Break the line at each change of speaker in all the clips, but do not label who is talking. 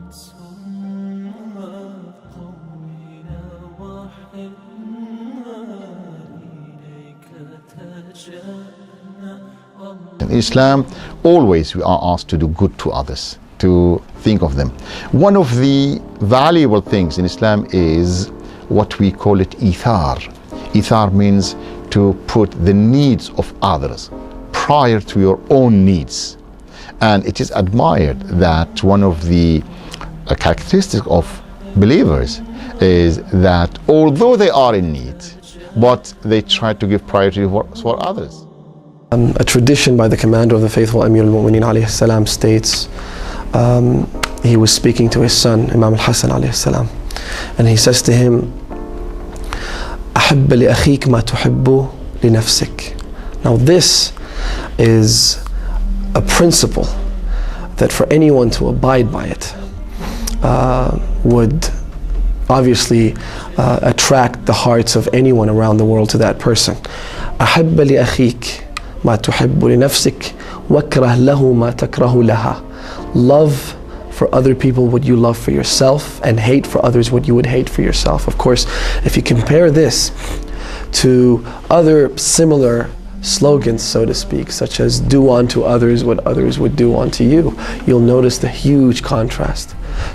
In Islam, always we are asked to do good to others, to think of them. One of the valuable things in Islam is what we call it ithar. Ithar means to put the needs of others prior to your own needs. And it is admired that one of the characteristics of believers is that although they are in need, but they try to give priority for others.
A tradition by the commander of the faithful, Amir al-Mu'mineen alayhi salam, states he was speaking to his son, Imam Hussain alayhi salam, and he says to him, أحب لأخيك ما تحب لنفسك. Now this is a principle that for anyone to abide by it would obviously attract the hearts of anyone around the world to that person. أحب لأخيك ما تحب لنفسك واكره له ما تكره لها. Love for other people what you love for yourself, and hate for others what you would hate for yourself. Of course, if you compare this to other similar slogans, so to speak, such as do unto others what others would do unto you, you'll notice the huge contrast.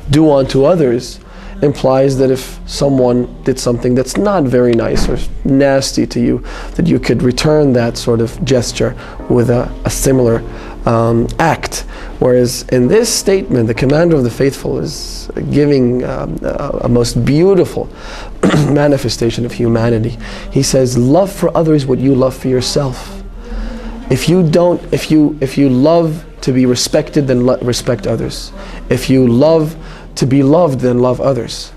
Do unto others implies that if someone did something that's not very nice or nasty to you, that you could return that sort of gesture with a similar act. Whereas in this statement, the commander of the faithful is giving a most beautiful manifestation of humanity. He says, love for others what you love for yourself. If you love to be respected, then respect others. If you love to be loved, then love others.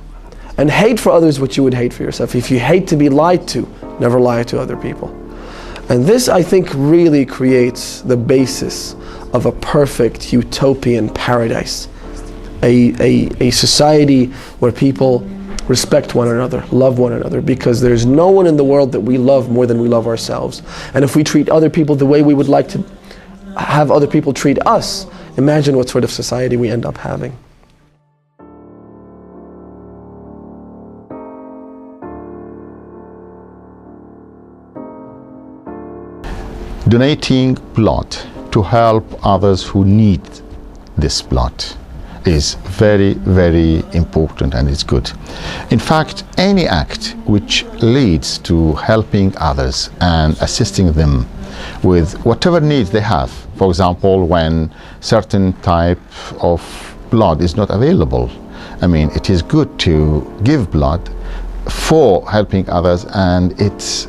And hate for others what you would hate for yourself. If you hate to be lied to, never lie to other people. And this, I think, really creates the basis of a perfect utopian paradise. A society where people respect one another, love one another, because there's no one in the world that we love more than we love ourselves. And if we treat other people the way we would like to have other people treat us, imagine what sort of society we end up having.
Donating blood to help others who need this blood is very, very important, and it's good. In fact, any act which leads to helping others and assisting them with whatever needs they have, for example, when certain type of blood is not available, I mean, it is good to give blood for helping others, and it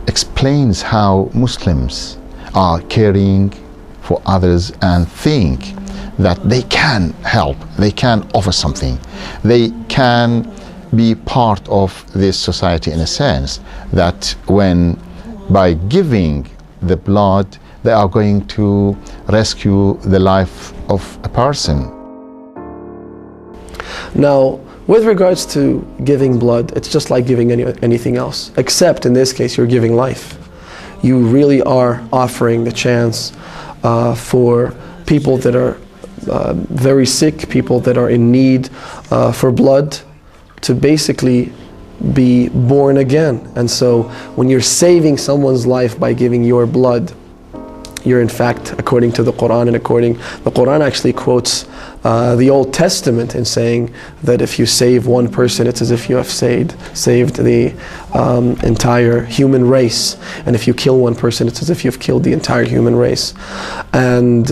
explains how Muslims are caring for others and think that they can help, they can offer something, they can be part of this society in a sense, that when by giving the blood they are going to rescue the life of a person.
Now, with regards to giving blood, it's just like giving anything else, except in this case you're giving life. You really are offering the chance for people that are very sick, people that are in need for blood, to basically be born again. And so when you're saving someone's life by giving your blood, you're in fact, according to the Quran, and the Quran actually quotes the Old Testament in saying that if you save one person, it's as if you have saved the entire human race. And if you kill one person, it's as if you've killed the entire human race. And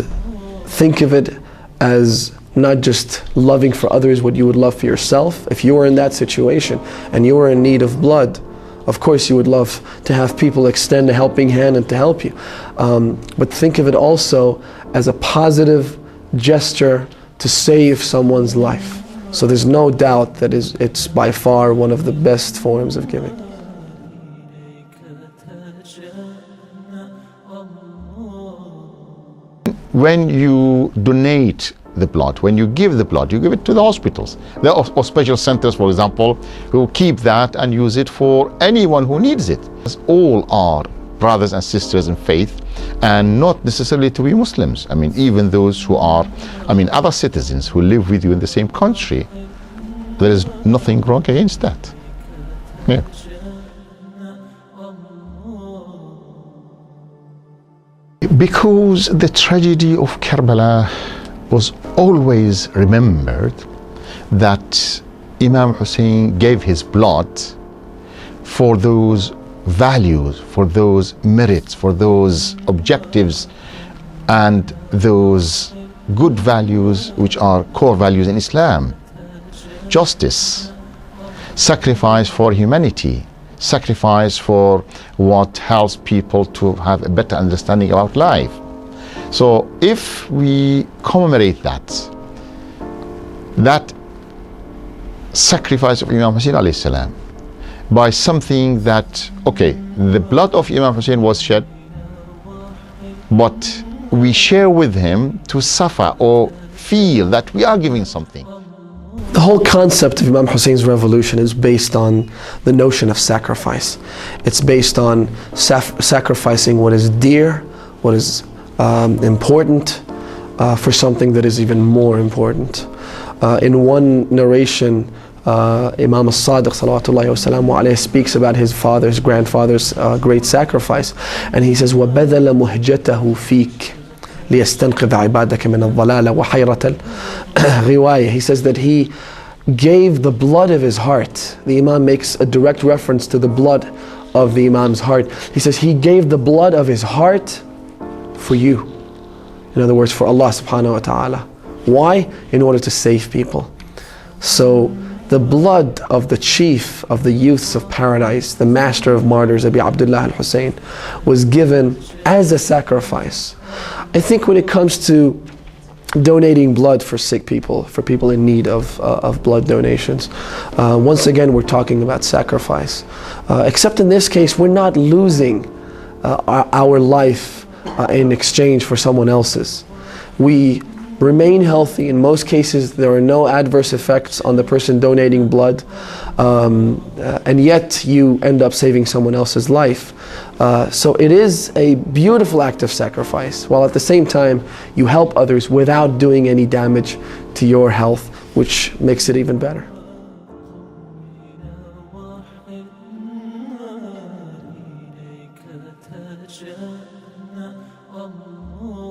think of it as not just loving for others what you would love for yourself. If you were in that situation and you were in need of blood, of course you would love to have people extend a helping hand and to help you. But think of it also as a positive gesture to save someone's life. So there's no doubt that it's by far one of the best forms of giving.
When you donate the blood, when you give the blood, you give it to the hospitals. There are special centers, for example, who keep that and use it for anyone who needs it. All are brothers and sisters in faith, and not necessarily to be Muslims. I mean, even those who are, other citizens who live with you in the same country, there is nothing wrong against that. Yeah. Because the tragedy of Karbala was always remembered, that Imam Hussain gave his blood for those values, for those merits, for those objectives, and those good values which are core values in Islam. Justice, sacrifice for humanity, sacrifice for what helps people to have a better understanding about life. So if we commemorate that sacrifice of Imam Hussain alayhi salam by something that, okay, the blood of Imam Hussain was shed, but we share with him to suffer or feel that we are giving something.
The whole concept of Imam Hussein's revolution is based on the notion of sacrifice. It's based on sacrificing what is dear, what is important, for something that is even more important. In one narration, Imam As-Sadiq salawatullahi wasalamu alayhi speaks about his grandfather's great sacrifice, and he says, وَبَذَلَ مُهْجَتَهُ فِيكَ لِيَسْتَنْقِذَ عِبَادَكَ مِنَ الضَّلَالَ وَحَيْرَةَ الْغِوَايَةِ. He says that he gave the blood of his heart. The Imam makes a direct reference to the blood of the Imam's heart. He says he gave the blood of his heart for you. In other words, for Allah subhanahu wa ta'ala. Why? In order to save people. So the blood of the chief of the youths of paradise, the master of martyrs, Abi Abdullah al-Hussein, was given as a sacrifice. I think when it comes to donating blood for sick people, for people in need of blood donations, once again we're talking about sacrifice. Except in this case, we're not losing our life in exchange for someone else's. We remain healthy. In most cases, there are no adverse effects on the person donating blood, and yet you end up saving someone else's life. So it is a beautiful act of sacrifice, while at the same time you help others without doing any damage to your health, which makes it even better.
Allah